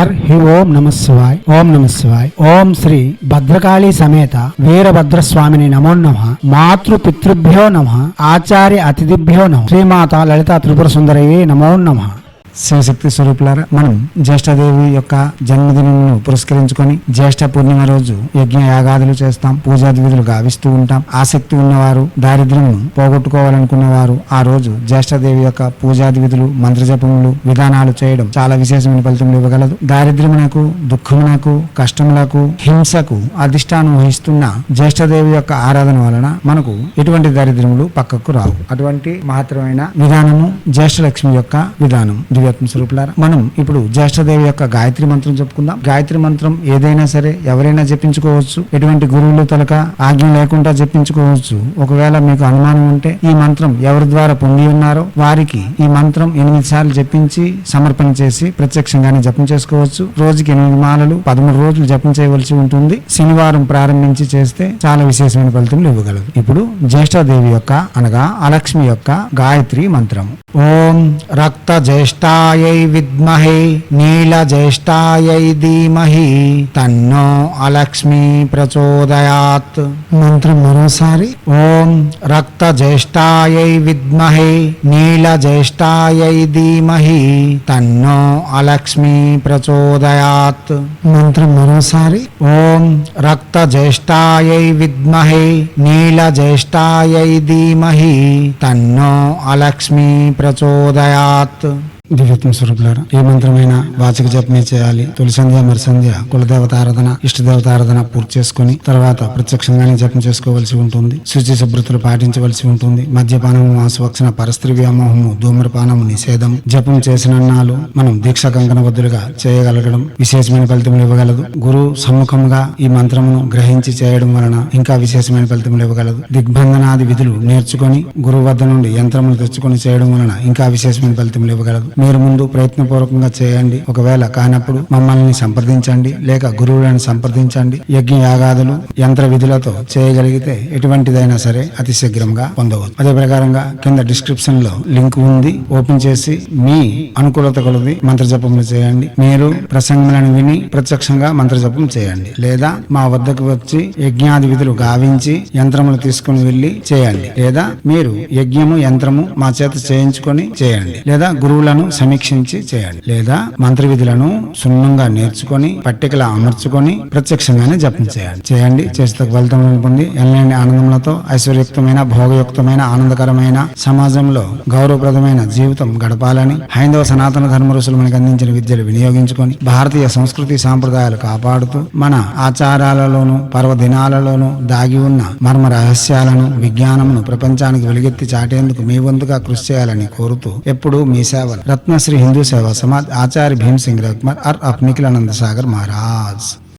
హి ఓం నమ శివాయ్. ఓం నమ శివాయ్. ఓం శ్రీ భద్రకాళీ సమేత వీరభద్రస్వామిని నమో నమః. మాతృ పితృభ్యో నమః. ఆచార్య అతిథిభ్యో నమః. శ్రీమాత లలితా త్రిపుర సుందరయే నమో నమః. శివశక్తి స్వరూపులారా, మనం జ్యేష్ఠదేవి యొక్క జన్మదినమును పురస్కరించుకొని జ్యేష్ఠ పూర్ణిమ రోజు యజ్ఞ యాగాదులు చేస్తాం, పూజాది విధులు గావిస్తూ ఉంటాం. ఆసక్తి ఉన్నవారు, దారిద్ర్యమును పోగొట్టుకోవాలనుకున్న వారు ఆ రోజు జ్యేష్ఠదేవి యొక్క పూజాది విధులు, మంత్రజపములు, విధానాలు చేయడం చాలా విశేషమైన ఫలితం ఇవ్వగలదు. దారిద్ర్యమునకు, దుఃఖమునకు, కష్టములకు, హింసకు అధిష్టానం వహిస్తున్న జ్యేష్ఠదేవి యొక్క ఆరాధన వలన మనకు ఎటువంటి దారిద్ర్యములు పక్కకు రావు. అటువంటి మహత్తరమైన విధానము జ్యేష్ఠలక్ష్మి యొక్క విధానం. దివ్యాత్మ స్వరూపులారా, మనం ఇప్పుడు జ్యేష్ఠదేవి యొక్క గాయత్రి మంత్రం చెప్పుకుందాం. గాయత్రి మంత్రం ఏదైనా సరే ఎవరైనా జపించుకోవచ్చు. ఎటువంటి గురువులు తలక ఆజ్ఞ లేకుండా జపించుకోవచ్చు. ఒకవేళ మీకు అనుమానం ఉంటే ఈ మంత్రం ఎవరి ద్వారా పొంది ఉన్నారో వారికి ఈ మంత్రం 8 సార్లు జపించి సమర్పణ చేసి ప్రత్యక్షంగానే జపం చేసుకోవచ్చు. రోజుకి 8 మాలలు 13 రోజులు జపం చేయవలసి ఉంటుంది. శనివారం ప్రారంభించి చేస్తే చాలా విశేషమైన ఫలితం ఇవ్వగలదు. ఇప్పుడు జ్యేష్ఠదేవి యొక్క అనగా అలక్ష్మి యొక్క గాయత్రి మంత్రం. ఓం రక్త జ్యేష్ఠాయై విద్మహే నీల జ్యేష్ఠాయై ధీమహి తన్నో అలక్ష్మి ప్రచోదయాత్. మంత్రం మరోసారి. ఓం రక్త జ్యేష్ఠాయై విద్మహే నీల జ్యేష్ఠాయై ధీమహి తన్నో అలక్ష్మి ప్రచోదయాత్. మంత్రం మరోసారి. ఓం రక్త జ్యేష్ఠాయై విద్మహే నీల జ్యేష్ఠాయై ధీమహి తన్నో అలక్ష్మి ప్రచోదయాత్. దివ్యత్మ స్వరూపులారా, ఏ మంత్రమైన వాచక జపమే చేయాలి. తొలి సంధ్య మరి సంధ్య కులదేవత ఆరాధన, ఇష్టదేవత ఆరాధన పూర్తి చేసుకుని తర్వాత ప్రత్యక్షంగానే జపం చేసుకోవలసి ఉంటుంది. శుచి శుభ్రతలు పాటించవలసి ఉంటుంది. మద్యపానము, మాంసభక్షణ, పరస్త్రీ వ్యామోహము, ధూమ్రపానము నిషేధం. జపం చేసిన అన్నాలు మనం దీక్షా కంకణబద్ధులుగా చేయగలగడం విశేషమైన ఫలితములు ఇవ్వగలదు. గురు సమ్ముఖంగా ఈ మంత్రమును గ్రహించి చేయడం వలన ఇంకా విశేషమైన ఫలితములు ఇవ్వగలదు. దిగ్బంధనాది విధులు నేర్చుకొని గురువు వద్ద నుండి యంత్రములు తెచ్చుకొని చేయడం వలన ఇంకా విశేషమైన ఫలితములు ఇవ్వగలదు. మీరు ముందు ప్రయత్నపూర్వకంగా చేయండి. ఒకవేళ కానప్పుడు మమ్మల్ని సంప్రదించండి, లేక గురువులను సంప్రదించండి. యజ్ఞ యాగాదులు యంత్ర విధులతో చేయగలిగితే ఎటువంటిదైనా సరే అతి శీఘ్రంగా పొందవచ్చు. అదే ప్రకారంగా కింద డిస్క్రిప్షన్ లో లింక్ ఉంది. ఓపెన్ చేసి మీ అనుకూలత కొలది మంత్రజపములు చేయండి. మీరు ప్రసంగములను విని ప్రత్యక్షంగా మంత్రజపం చేయండి, లేదా మా వద్దకు వచ్చి యజ్ఞాది విధులు గావించి యంత్రములు తీసుకుని వెళ్లి చేయండి, లేదా మీరు యజ్ఞము యంత్రము మా చేత చేయించుకొని చేయండి, లేదా గురువులను సమీక్షించి చేయండి, లేదా మంత్ర విధులను సున్నంగా నేర్చుకొని పట్టికల అమర్చుకొని ప్రత్యక్షంగానే జపం చేయండి. చేస్తే ఫలితం పొంది ఎనలేని ఆనందములతో ఐశ్వర్యయుక్తమైన, భోగయుక్తమైన, ఆనందకరమైన సమాజంలో గౌరవప్రదమైన జీవితం గడపాలని హైందవ సనాతన ధర్మ ఋషులు మనకు అందించిన విద్యలు వినియోగించుకొని భారతీయ సంస్కృతి సాంప్రదాయాలు కాపాడుతూ మన ఆచారాలలోను పర్వదినాలలోను దాగి ఉన్న మర్మ రహస్యాలను, విజ్ఞానమును ప్రపంచానికి వెలుగెత్తి చాటేందుకు మీ వంతుగా కృషి చేయాలని కోరుతూ ఎప్పుడూ మీ సేవలు రత్నశ్రీ హిందూ సేవా సమాజ్ ఆచార్య భీమ్ సింగ్ రఘుమార్ और अपनी निखिलानंद सागर महाराज।